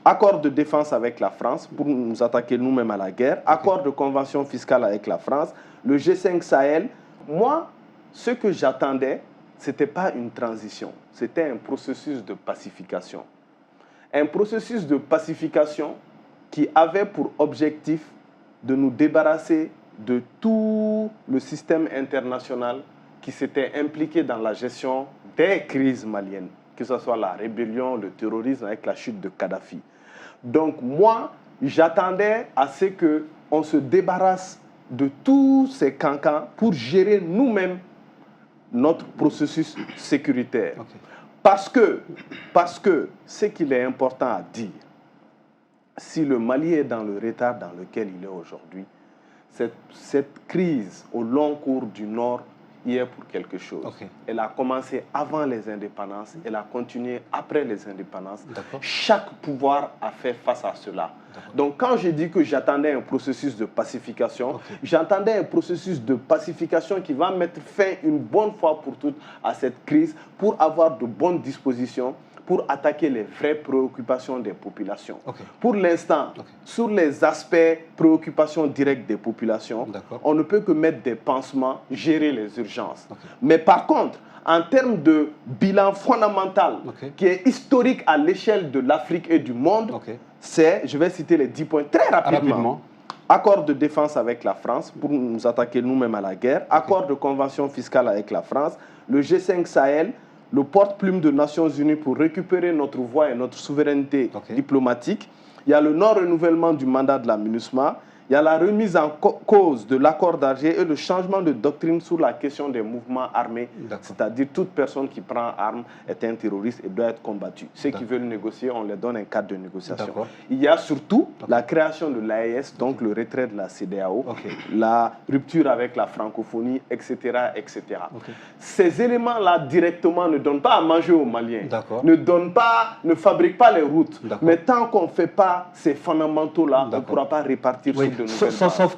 accord de défense avec la France pour nous attaquer nous-mêmes à la guerre, accord de convention fiscale avec la France, le G5 Sahel. Moi, ce que j'attendais, ce n'était pas une transition, c'était un processus de pacification. Un processus de pacification qui avait pour objectif de nous débarrasser de tout le système international qui s'était impliqué dans la gestion des crises maliennes, que ce soit la rébellion, le terrorisme avec la chute de Kadhafi. Donc moi, j'attendais à ce qu'on se débarrasse de tous ces cancans pour gérer nous-mêmes notre processus sécuritaire. Parce que ce qu'il est important à dire, si le Mali est dans le retard dans lequel il est aujourd'hui, cette crise au long cours du Nord y est pour quelque chose. Elle a commencé avant les indépendances, elle a continué après les indépendances. Chaque pouvoir a fait face à cela. Donc quand je dis que j'attendais un processus de pacification, j'attendais un processus de pacification qui va mettre fin une bonne fois pour toutes à cette crise pour avoir de bonnes dispositions pour attaquer les vraies préoccupations des populations. Pour l'instant, sur les aspects préoccupations directes des populations, on ne peut que mettre des pansements, gérer les urgences. Mais par contre, en termes de bilan fondamental qui est historique à l'échelle de l'Afrique et du monde, c'est, je vais citer les 10 points très rapidement. Accord de défense avec la France pour nous attaquer nous-mêmes à la guerre, accord de convention fiscale avec la France, le G5 Sahel, le porte-plume des Nations Unies pour récupérer notre voix et notre souveraineté diplomatique. Il y a le non-renouvellement du mandat de la MINUSMA. Il y a la remise en cause de l'accord d'Alger et le changement de doctrine sur la question des mouvements armés. C'est-à-dire toute personne qui prend arme est un terroriste et doit être combattu. Ceux qui veulent négocier, on leur donne un cadre de négociation. Il y a surtout la création de l'AES, donc le retrait de la CEDEAO, la rupture avec la francophonie, etc. etc. Ces éléments-là directement ne donnent pas à manger aux Maliens, ne fabriquent pas les routes. Mais tant qu'on ne fait pas ces fondamentaux-là, on ne pourra pas répartir sur de nouvelles bases.